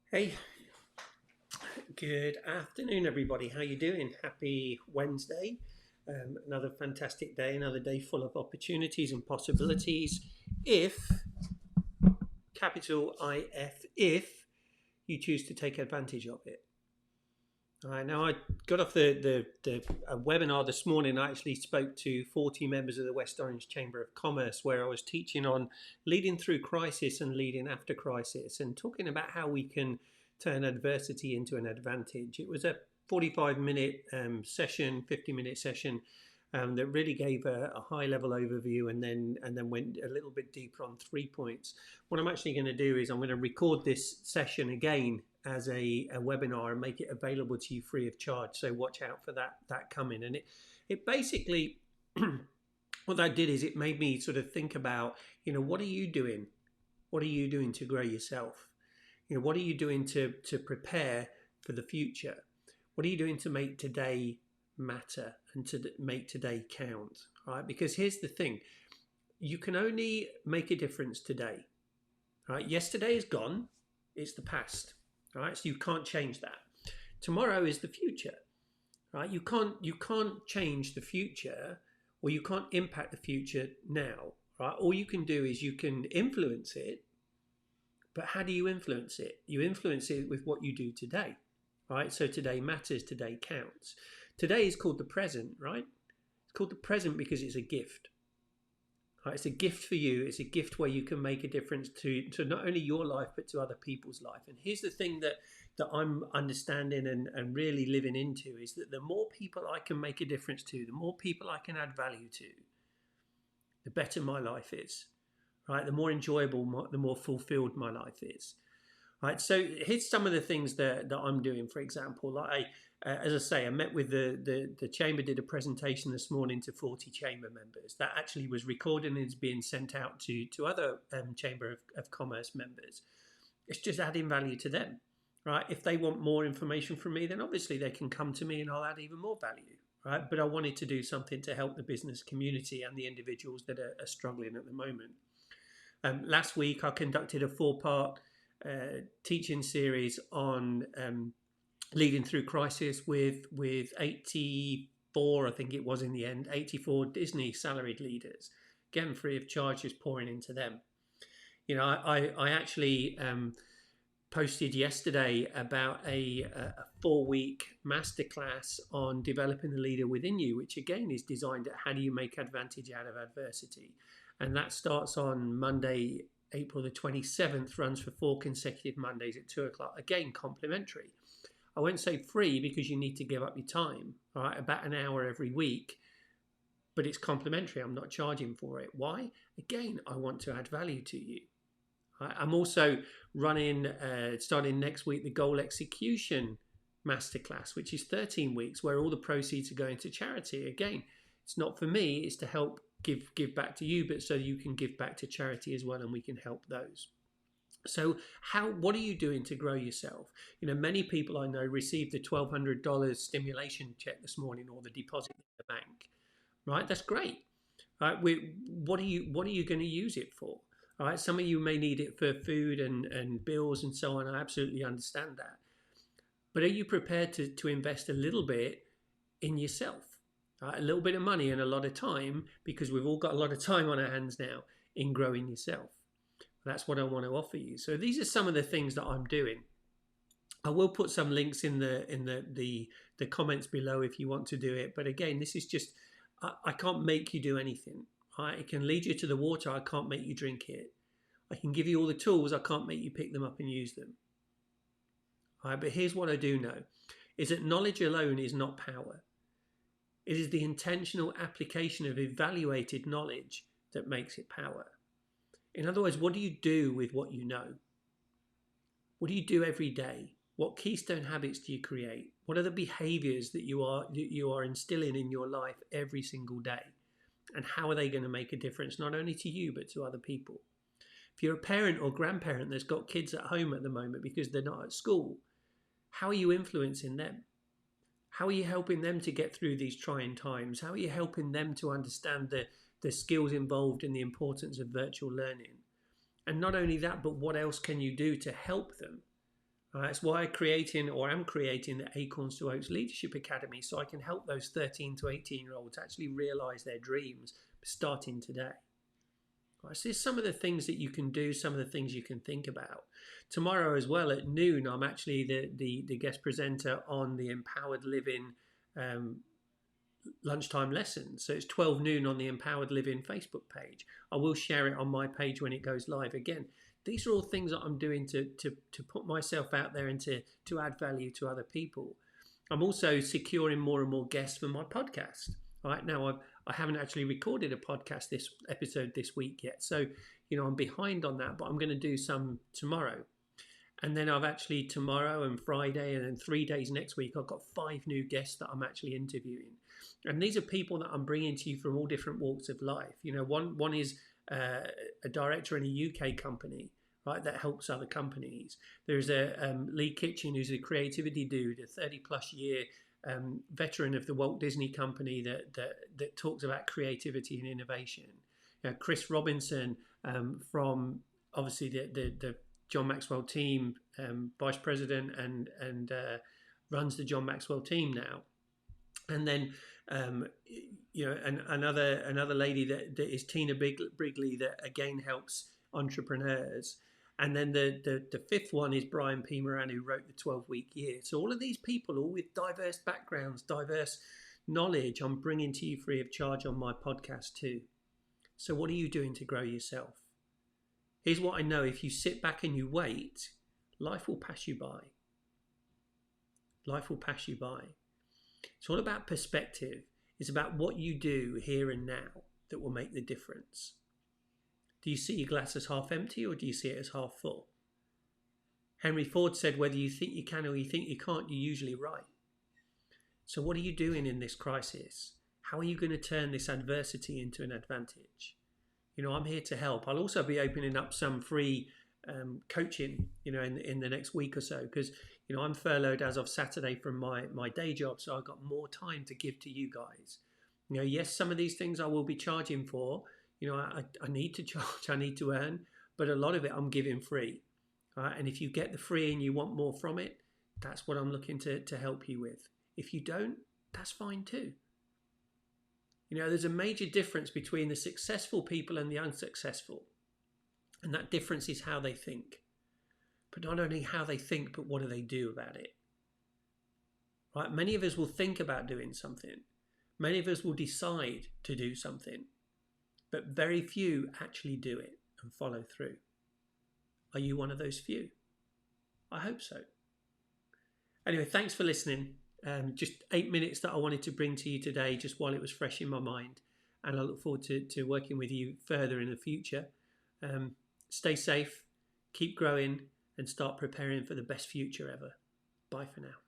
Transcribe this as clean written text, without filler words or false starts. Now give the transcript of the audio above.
Hey, good afternoon, everybody. How you doing? Happy Wednesday. Another fantastic day, another day full of opportunities and possibilities. If, capital IF, if you choose to take advantage of it. All right, now I got off the webinar this morning. I actually spoke to 40 members of the West Orange Chamber of Commerce, where I was teaching on leading through crisis and leading after crisis, and talking about how we can turn adversity into an advantage. It was a 45-minute session, 50-minute session that really gave a high level overview and then went a little bit deeper on 3 points. What I'm actually going to do is I'm going to record this session again as a webinar and make it available to you free of charge. So watch out for that coming. And it basically what that did is it made me sort of think about, what are you doing? What are you doing to grow yourself? What are you doing to prepare for the future? What are you doing to make today matter and to make today count? Right? Because here's the thing: you can only make a difference today. Right? Yesterday is gone; it's the past. Right? So you can't change that. Tomorrow is the future. Right? You can't change the future, or you can't impact the future now. Right? All you can do is you can influence it. But how do you influence it? You influence it with what you do today. Right? So today matters, today counts. Today is called the present, right? It's called the present because it's a gift. Right? It's a gift for you. It's a gift where you can make a difference to not only your life, but to other people's life. And here's the thing that I'm understanding and really living into is that the more people I can make a difference to, the more people I can add value to, the better my life is. Right? The more enjoyable, the more fulfilled my life is. Right, so here's some of the things that I'm doing. For example, like as I say, I met with the chamber, did a presentation this morning to 40 chamber members. That actually was recorded and is being sent out to other chamber of commerce members. It's just adding value to them, right? If they want more information from me, then obviously they can come to me and I'll add even more value, right? But I wanted to do something to help the business community and the individuals that are struggling at the moment. Last week, I conducted a 4-part teaching series on leading through crisis with 84, I think it was in the end, 84 Disney salaried leaders, again free of charge, just pouring into them. I actually posted yesterday about a 4-week masterclass on developing the leader within you, which again is designed at how do you make advantage out of adversity. And that starts on Monday, April the 27th, runs for 4 consecutive Mondays at 2 o'clock. Again, complimentary. I won't say free because you need to give up your time, all right, about an hour every week, but it's complimentary. I'm not charging for it. Why? Again, I want to add value to you. I'm also running, starting next week, the Goal Execution Masterclass, which is 13 weeks, where all the proceeds are going to charity. Again, it's not for me, it's to help give back to you, but so you can give back to charity as well, and we can help those. So what are you doing to grow yourself? Many people I know received the $1,200 stimulation check this morning, or the deposit in the bank. Right, that's great. Right, what are you going to use it for? All right, some of you may need it for food and bills and so on. I absolutely understand that. But are you prepared to invest a little bit in yourself? Right, a little bit of money and a lot of time, because we've all got a lot of time on our hands now in growing yourself. That's what I want to offer you. So these are some of the things that I'm doing. I will put some links in the comments below if you want to do it. But again, this is just, I can't make you do anything. I can lead you to the water. I can't make you drink it. I can give you all the tools. I can't make you pick them up and use them. All right, but here's what I do know, is that knowledge alone is not power. It is the intentional application of evaluated knowledge that makes it power. In other words, what do you do with what you know? What do you do every day? What keystone habits do you create? What are the behaviors that you are instilling in your life every single day? And how are they going to make a difference, not only to you, but to other people? If you're a parent or grandparent that's got kids at home at the moment because they're not at school, how are you influencing them? How are you helping them to get through these trying times? How are you helping them to understand the skills involved in the importance of virtual learning? And not only that, but what else can you do to help them? That's why I'm creating the Acorns to Oaks Leadership Academy, so I can help those 13 to 18-year-olds actually realize their dreams starting today. Right, so there's some of the things that you can do, some of the things you can think about. Tomorrow as well at noon, I'm actually the guest presenter on the Empowered Living lunchtime lessons. So it's 12 noon on the Empowered Living Facebook page. I will share it on my page when it goes live again. These are all things that I'm doing to put myself out there and to add value to other people. I'm also securing more and more guests for my podcast. Right now, I haven't actually recorded a podcast this episode this week yet. So, I'm behind on that, but I'm going to do some tomorrow. And then I've actually tomorrow and Friday and then 3 days next week, I've got 5 new guests that I'm actually interviewing. And these are people that I'm bringing to you from all different walks of life. One is a director in a UK company, right, that helps other companies. There's a Lee Kitchen, who's a creativity dude, a 30-plus year veteran of the Walt Disney Company that talks about creativity and innovation. Chris Robinson from obviously the John Maxwell team, vice president and runs the John Maxwell team now. And then and another lady that is Tina Brigley, that again helps entrepreneurs. And then the fifth one is Brian P. Moran, who wrote the 12-Week Year. So all of these people, all with diverse backgrounds, diverse knowledge, I'm bringing to you free of charge on my podcast too. So what are you doing to grow yourself? Here's what I know: if you sit back and you wait, life will pass you by. Life will pass you by. It's all about perspective. It's about what you do here and now that will make the difference. Do you see your glass as half empty, or do you see it as half full? Henry Ford said, whether you think you can or you think you can't, you're usually right. So what are you doing in this crisis? How are you going to turn this adversity into an advantage? I'm here to help. I'll also be opening up some free coaching, in the next week or so, because, I'm furloughed as of Saturday from my day job. So I've got more time to give to you guys. Yes, some of these things I will be charging for. I need to charge, I need to earn, but a lot of it I'm giving free. And if you get the free and you want more from it, that's what I'm looking to help you with. If you don't, that's fine too. There's a major difference between the successful people and the unsuccessful. And that difference is how they think. But not only how they think, but what do they do about it? Right? Many of us will think about doing something. Many of us will decide to do something. But very few actually do it and follow through. Are you one of those few? I hope so. Anyway, thanks for listening. Just 8 minutes that I wanted to bring to you today, just while it was fresh in my mind. And I look forward to working with you further in the future. Stay safe, keep growing, and start preparing for the best future ever. Bye for now.